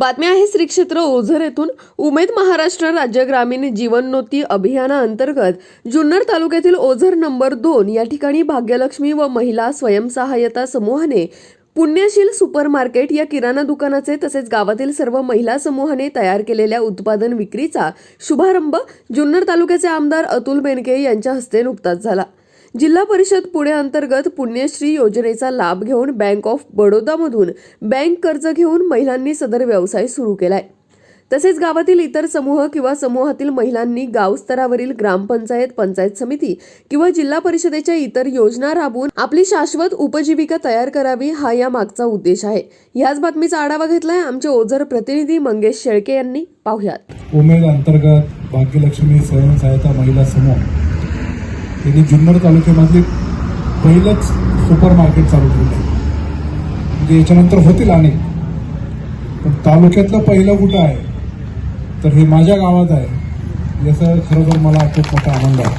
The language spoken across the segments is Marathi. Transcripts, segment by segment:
बातमी आहे श्री क्षेत्र ओझर येथून। उमेद महाराष्ट्र राज्य ग्रामीण जीवनोन्नती अभियानाअंतर्गत जुन्नर तालुक्यातील ओझर नंबर 2 या ठिकाणी भाग्यलक्ष्मी व महिला स्वयंसहायता समूहाने पुण्यशील सुपर मार्केट या किराणा दुकानाचे तसेच गावातील सर्व महिला समूहाने तयार केलेल्या उत्पादन विक्रीचा शुभारंभ जुन्नर तालुक्याचे आमदार अतुल बेनके यांच्या हस्ते नुकताच झाला। जिल्हा परिषद पुणे अंतर्गत पुण्यश्री योजनेचा लाभ घेऊन बँक ऑफ बडोदामधून बँक कर्ज घेऊन महिलांनी सदर व्यवसाय सुरू केलाय। तसेच गावातील इतर समूह किंवा समूहातील महिलांनी गाव स्तरावरील ग्रामपंचायत, पंचायत समिती किंवा जिल्हा परिषदेच्या इतर योजना राबवून आपली शाश्वत उपजीविका तयार करावी, हा या मागचा उद्देश आहे। याच बातमीचा आढावा घेतलाय आमचे ओझर प्रतिनिधी मंगेश शेळके यांनी। पाहुयात। उमेद अंतर्गत भाग्यलक्ष्मी स्वयंसहायता महिला समूह यांनी जुन्नर तालुक्यामधले पहिलंच सुपर मार्केट चालू केलं आहे। म्हणजे याच्यानंतर होतील अनेक, पण तालुक्यातलं पहिलं कुठं आहे तर हे माझ्या गावात आहे, याचा खरोखर मला खूप मोठा आनंद आहे।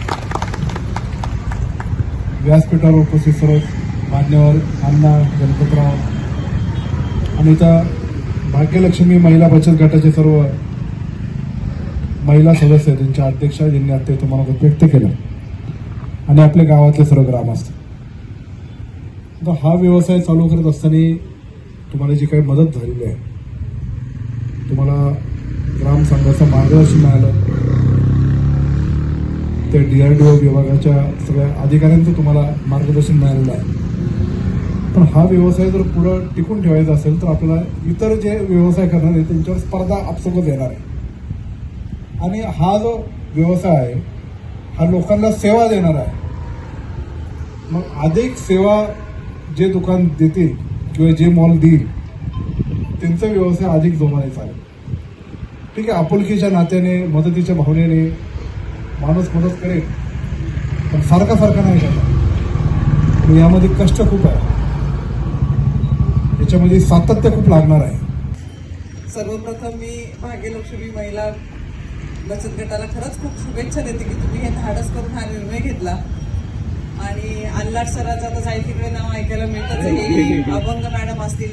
व्यासपीठावर उपस्थित सर्व मान्यवर अण्णा, गणपतराव आणि त्या भाग्यलक्ष्मी महिला बचत गटाचे सर्व महिला सदस्य, त्यांच्या अध्यक्षा ज्यांनी आता तुम्हाला व्यक्त केलं, आणि आपल्या गावातले सर्व ग्रामस्थ। आता हा व्यवसाय चालू करत असताना तुम्हाला जी काही मदत झालेली आहे, तुम्हाला ग्राम संघाचं मार्गदर्शन मिळालं, त्या DRDO विभागाच्या सगळ्या अधिकाऱ्यांचं तुम्हाला मार्गदर्शन मिळालेलं आहे। पण हा व्यवसाय जर पुढे टिकून ठेवायचा असेल तर आपल्याला इतर जे व्यवसाय करणार आहेत त्यांच्यावर स्पर्धा आपसोबत येणार आहे, आणि हा जो व्यवसाय आहे हा लोकांना सेवा देणार आहे। मग अधिक सेवा जे दुकान देतील किंवा जे मॉल देईल त्यांचा व्यवसाय अधिक जोमाने चालेल। ठीक आहे, आपुलकीच्या नात्याने, मदतीच्या भावनेने माणूस मदत करेल, पण सारखा नाही करणार। यामध्ये कष्ट खूप आहे, याच्यामध्ये सातत्य खूप लागणार आहे। सर्वप्रथम मी भाग्यलक्ष्मी महिला बचत गटाला खरंच खूप शुभेच्छा देते की तुम्ही हे धाडस करून हा निर्णय घेतला। आणि अल्लाट सराचं आता जाईल तिकडे नाव ऐकायला मिळतच आहे, अभंग मॅडम असतील,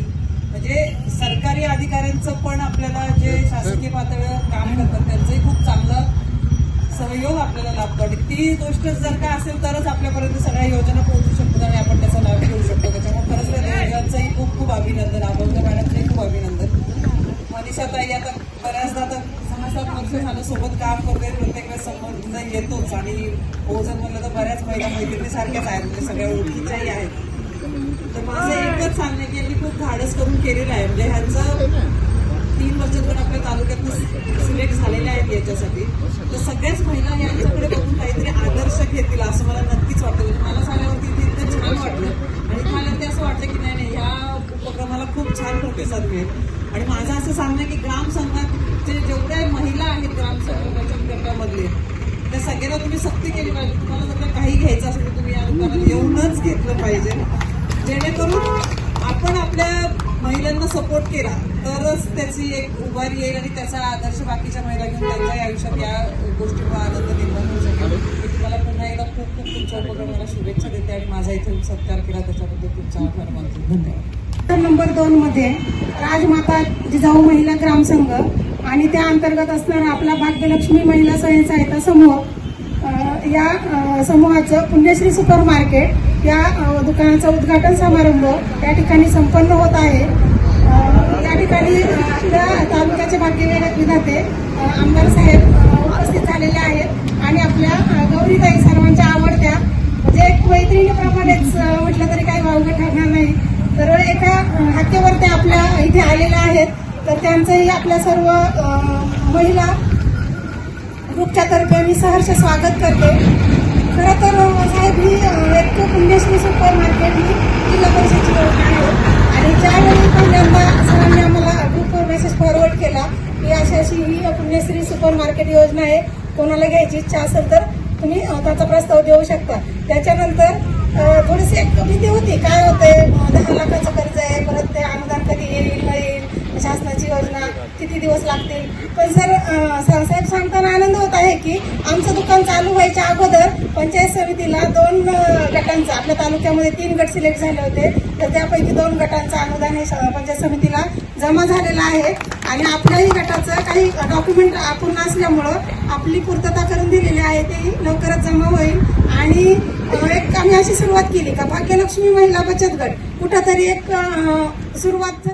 म्हणजे सरकारी अधिकाऱ्यांचं पण आपल्याला जे शासकीय पातळीवर काम करतात त्यांचंही खूप चांगला सहयोग आपल्याला लाभतो, आणि ती गोष्ट जर का असेल तरच आपल्यापर्यंत सगळ्या योजना पोहोचू शकतात आणि आपण त्याचा लाभ घेऊ शकतो। त्याच्यामुळे खरंच यांचंही खूप खूप अभिनंदन, अभंग मॅडमचंही खूप अभिनंदन। मनीषाताई आता बऱ्याचदा आता 6-7 वर्ष झालं सोबत काम करते, प्रत्येक वेळेस समोर येतोच, आणि ओझर म्हणलं तर बऱ्याच महिला मैत्रिणीसारख्याच आहेत, म्हणजे सगळ्या ओळखीच्याही आहेत। तर माझं एकच सांगणं की यांनी खूप धाडस करून केलेलं आहे, म्हणजे ह्यांचं 3 वर्षातून आपल्या तालुक्यातून सिलेक्ट झालेले आहेत याच्यासाठी। तर सगळ्याच महिला यांच्याकडे बघून काहीतरी आदर्श घेतील असं मला नक्कीच वाटतं। म्हणजे मला सांगल्यावरती ते इतकं छान वाटलं, आणि मला ते असं वाटलं की नाही ह्या उपक्रमाला खूप छान प्रतिसाद मिळेल। आणि माझं असं सांगणं की ग्राम संघाचे जेवढ्या महिला आहेत ग्रामसंघ बचत गटामधले, त्या सगळ्यांना तुम्ही सक्ती केली पाहिजे। तुम्हाला जर काही घ्यायचं असेल तर तुम्ही या दुकानात येऊनच घेतलं पाहिजे, जेणेकरून आपण आपल्या महिलांना सपोर्ट केला तरच त्याची एक उभारी येईल आणि त्याचा आदर्श बाकीच्या महिला घेऊन त्यांच्याही आयुष्यात या गोष्टीचा आनंद निर्माण होऊ शकेल। मी तुम्हाला पुन्हा एकदा खूप खूप तुमच्या उपक्रमाला शुभेच्छा देते, आणि माझा इथे सत्कार केला त्याच्याबद्दल तुमचा आभार मानते। धन्यवाद। नंबर 2 मध्ये राजमाता जिजाऊ महिला ग्रामसंघ आणि त्या अंतर्गत असणारा आपला भाग्यलक्ष्मी महिला स्वयंसहायता समूह, या समूहाचं पुण्यश्री सुपर मार्केट या दुकानाचा उद्घाटन समारंभ या ठिकाणी संपन्न होत आहे। या ठिकाणी आपल्या तालुक्याचे भाग्यविधाते आमदार साहेब उपस्थित झालेले आहेत, आणि आपल्या गौरीताई सर्वांच्या आवडत्या, म्हणजे एक मैत्रिणीप्रमाणेच म्हटलं तरी काही वावगं ठरणार नाही, तर एका हाकेवर त्या आपल्या इथे आलेल्या आहेत। तर त्यांचंही आपल्या सर्व महिला ग्रुपच्या तर्फे मी सहर्ष स्वागत करते। खरं तर साहेब ही एक पुण्यश्री सुपर मार्केट ही जिल्हा परिषदेची योजना आहे, आणि ज्यावेळी पहिल्यांदा सरांनी आम्हाला ग्रुपवर मेसेज फॉरवर्ड केला की अशी ही पुण्यश्री सुपर मार्केट योजना आहे, कोणाला घ्यायची इच्छा असेल तर तुम्ही त्याचा प्रस्ताव देऊ शकता। त्याच्यानंतर थोडीशी एक भीती होती, काय होते 10 लाखाचं कर्ज आहे, परत ते अनुदान कधी येईल नाही येईल, शासनाची योजना किती दिवस लागतील. पण सर साहेब सांगताना आनंद होत आहे की आमचं दुकान चालू व्हायच्या अगोदर पंचायत समितीला 2 गटांचं, आपल्या तालुक्यामध्ये 3 गट सिलेक्ट झाले होते, तर त्यापैकी 2 गटांचं अनुदान हे पंचायत समितीला जमा झालेलं आहे. आणि आपल्याही गटाचं काही डॉक्युमेंट अपूर्ण असल्यामुळं आपली पूर्तता करून दिलेली आहे, ती लवकरच जमा होईल. आणि एक आम्ही अशी सुरुवात केली का भाग्यलक्ष्मी महिला बचत गट कुठंतरी एक सुरुवात